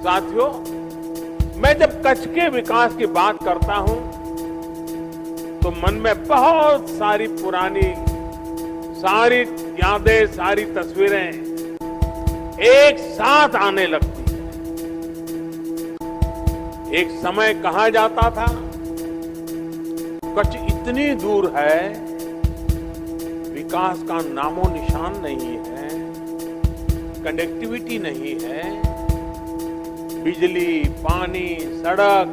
साथियों, मैं जब कच्छ के विकास की बात करता हूं तो मन में बहुत सारी पुरानी सारी यादें, सारी तस्वीरें एक साथ आने लगती हैं। एक समय कहा जाता था कच्छ इतनी दूर है, विकास का नामो निशान नहीं है, कनेक्टिविटी नहीं है, बिजली, पानी, सड़क,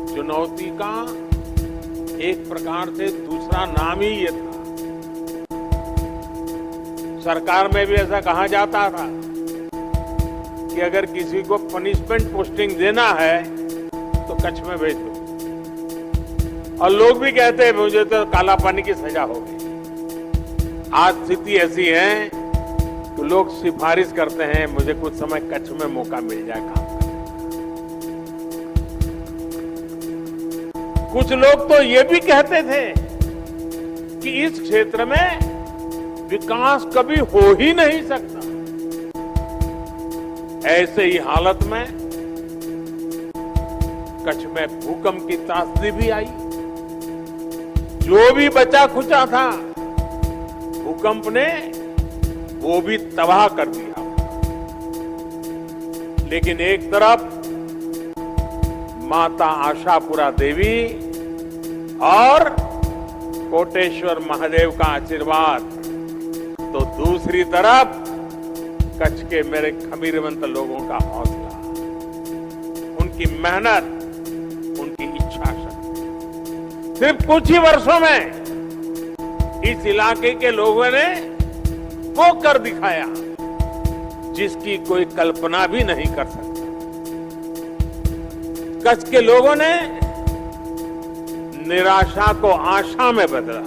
चुनौती का एक प्रकार से दूसरा नाम ही ये था। सरकार में भी ऐसा कहा जाता था कि अगर किसी को पनिशमेंट पोस्टिंग देना है तो कच्छ में भेज दो, और लोग भी कहते हैं मुझे तो काला पानी की सजा हो गई। आज स्थिति ऐसी है तो लोग सिफारिश करते हैं मुझे कुछ समय कच्छ में मौका मिल जाए काम करने। कुछ लोग तो ये भी कहते थे कि इस क्षेत्र में विकास कभी हो ही नहीं सकता। ऐसे ही हालत में कच्छ में भूकंप की त्रासदी भी आई। जो भी बचा खुचा था भूकंप ने वो भी तबाह कर दिया। लेकिन एक तरफ माता आशापुरा देवी और कोटेश्वर महादेव का आशीर्वाद, तो दूसरी तरफ कच्छ के मेरे खमीरवंत लोगों का हौसला, उनकी मेहनत, उनकी इच्छा शक्ति। सिर्फ कुछ ही वर्षों में इस इलाके के लोगों ने वो कर दिखाया जिसकी कोई कल्पना भी नहीं कर सकता। कच्छ के लोगों ने निराशा को आशा में बदला।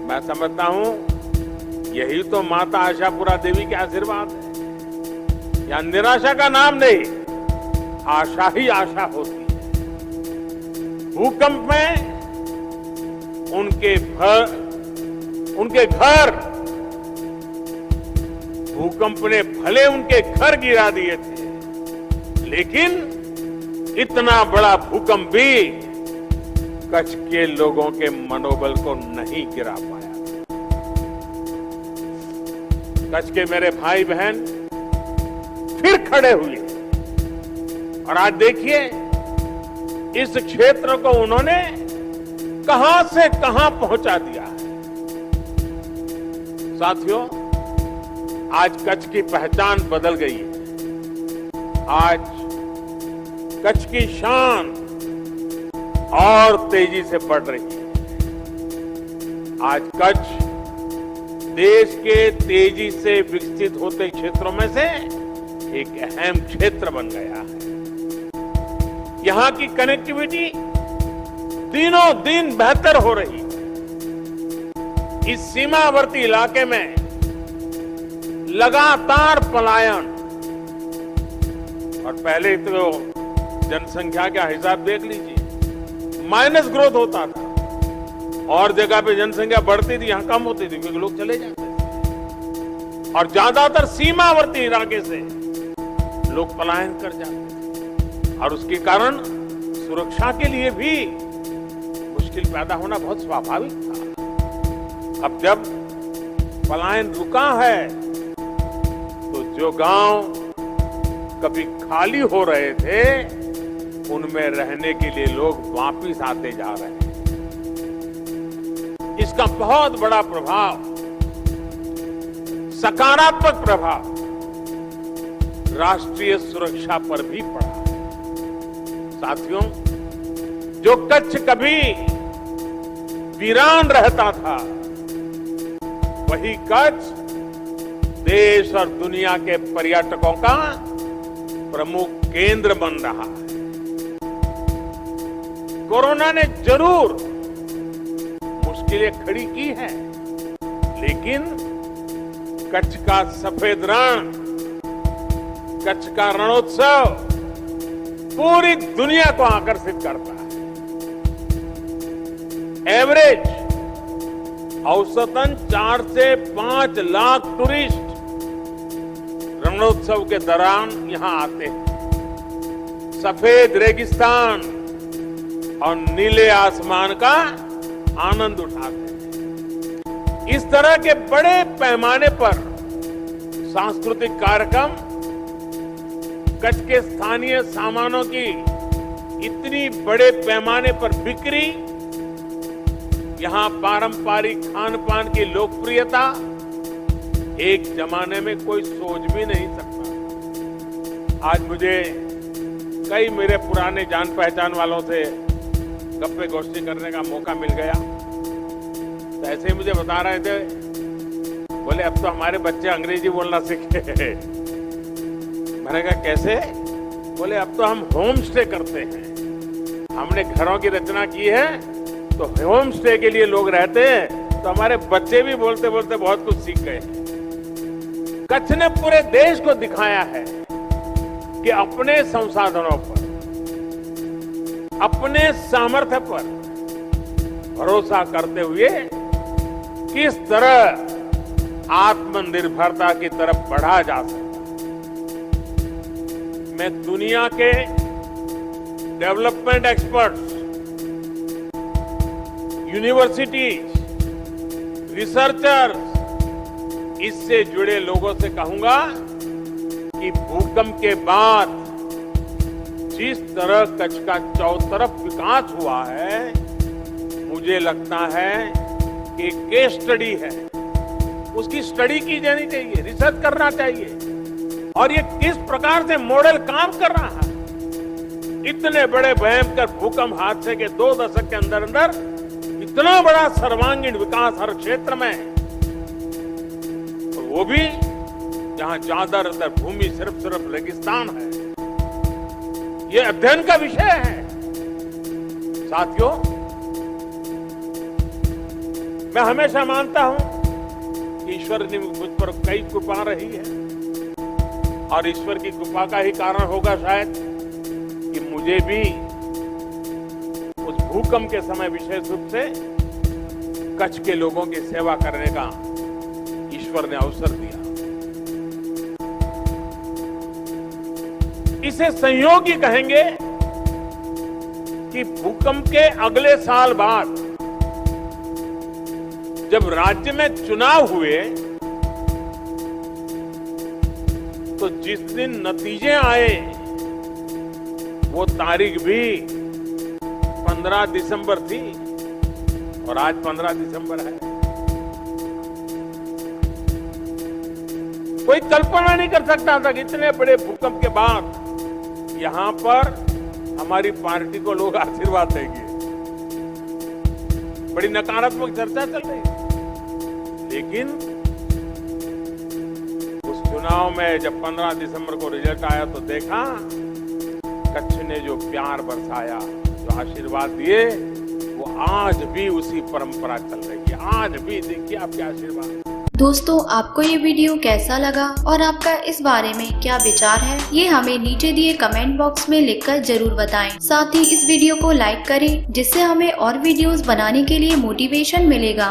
मैं समझता हूं यही तो माता आशापुरा देवी के आशीर्वाद है। या निराशा का नाम नहीं, आशा ही आशा होती है। भूकंप में उनके घर भूकंप ने भले उनके घर गिरा दिए थे, लेकिन इतना बड़ा भूकंप भी कच्छ के लोगों के मनोबल को नहीं गिरा पाया। कच्छ के मेरे भाई बहन फिर खड़े हुए और आज देखिए इस क्षेत्र को उन्होंने कहां से कहां पहुंचा दिया है। साथियों, आज कच्छ की पहचान बदल गई है। आज कच्छ की शान और तेजी से बढ़ रही है। आज कच्छ देश के तेजी से विकसित होते क्षेत्रों में से एक अहम क्षेत्र बन गया है। यहां की कनेक्टिविटी दिनों दिन बेहतर हो रही है। इस सीमावर्ती इलाके में लगातार पलायन, और पहले तो जनसंख्या का हिसाब देख लीजिए, माइनस ग्रोथ होता था। और जगह पे जनसंख्या बढ़ती थी, यहां कम होती थी क्योंकि लोग चले जाते थे। और ज्यादातर सीमावर्ती इलाके से लोग पलायन कर जाते थे, और उसके कारण सुरक्षा के लिए भी मुश्किल पैदा होना बहुत स्वाभाविक था। अब जब पलायन रुका है तो जो गांव कभी खाली हो रहे थे उनमें रहने के लिए लोग वापिस आते जा रहे हैं। इसका बहुत बड़ा प्रभाव, सकारात्मक प्रभाव राष्ट्रीय सुरक्षा पर भी पड़ा है। साथियों, जो कच्छ कभी वीरान रहता था, वही कच्छ देश और दुनिया के पर्यटकों का प्रमुख केंद्र बन रहा है। कोरोना ने जरूर मुश्किलें खड़ी की हैं, लेकिन कच्छ का सफेद रण, कच्छ का रणोत्सव पूरी दुनिया को आकर्षित करता है। एवरेज औसतन 4 से 5 लाख टूरिस्ट रणोत्सव के दौरान यहाँ आते हैं। सफेद रेगिस्तान और नीले आसमान का आनंद उठाते हैं। इस तरह के बड़े पैमाने पर सांस्कृतिक कार्यक्रम, कच्छ के स्थानीय सामानों की इतनी बड़े पैमाने पर बिक्री, यहाँ पारंपरिक खान पान की लोकप्रियता एक जमाने में कोई सोच भी नहीं सकता। आज मुझे कई मेरे पुराने जान पहचान वालों से गप्पे गोष्ठी करने का मौका मिल गया। तो ऐसे ही मुझे बता रहे थे, बोले अब तो हमारे बच्चे अंग्रेजी बोलना सीखे। मैंने कहा कैसे? बोले अब तो हम होम स्टे करते हैं, हमने घरों की रचना की है, तो होम स्टे के लिए लोग रहते हैं, तो हमारे बच्चे भी बोलते बोलते बहुत कुछ सीख गए। कच्छ ने पूरे देश को दिखाया है कि अपने संसाधनों पर, अपने सामर्थ्य पर भरोसा करते हुए किस तरह आत्मनिर्भरता की तरफ बढ़ा जा सकता। मैं दुनिया के डेवलपमेंट एक्सपर्ट्स, यूनिवर्सिटीज, रिसर्चर्स, इससे जुड़े लोगों से कहूंगा कि भूकंप के बाद जिस तरह कच्छ का चौतरफ विकास हुआ है, मुझे लगता है कि केस स्टडी है, उसकी स्टडी की जानी चाहिए, रिसर्च करना चाहिए। और ये किस प्रकार से मॉडल काम कर रहा है। इतने बड़े भयंकर भूकंप हादसे के 2 दशक के अंदर अंदर इतना बड़ा सर्वांगीण विकास हर क्षेत्र में, और वो भी जहां ज्यादातर भूमि सिर्फ रेगिस्तान है। ये अध्ययन का विषय है। साथियों, मैं हमेशा मानता हूं कि ईश्वर ने मुझ पर कई कृपा रही है, और ईश्वर की कृपा का ही कारण होगा शायद कि मुझे भी उस भूकंप के समय विशेष रूप से कच्छ के लोगों की सेवा करने का ईश्वर ने अवसर दिया। इसे संयोग ही कहेंगे कि भूकंप के अगले साल बाद जब राज्य में चुनाव हुए, तो जिस दिन नतीजे आए वो तारीख भी 15 दिसंबर थी, और आज 15 दिसंबर है। कोई कल्पना नहीं कर सकता था कि इतने बड़े भूकंप के बाद यहां पर हमारी पार्टी को लोग आशीर्वाद देंगे। बड़ी नकारात्मक चर्चा चल रही है, लेकिन उस चुनाव में जब 15 दिसंबर को रिजल्ट आया तो देखा कच्छ ने जो प्यार बरसाया, जो आशीर्वाद दिए, वो आज भी उसी परंपरा चल रही है। आज भी देखिए आपके आशीर्वाद। दोस्तों, आपको ये वीडियो कैसा लगा और आपका इस बारे में क्या विचार है, ये हमें नीचे दिए कमेंट बॉक्स में लिखकर जरूर बताएं। साथ ही इस वीडियो को लाइक करें, जिससे हमें और वीडियोस बनाने के लिए मोटिवेशन मिलेगा।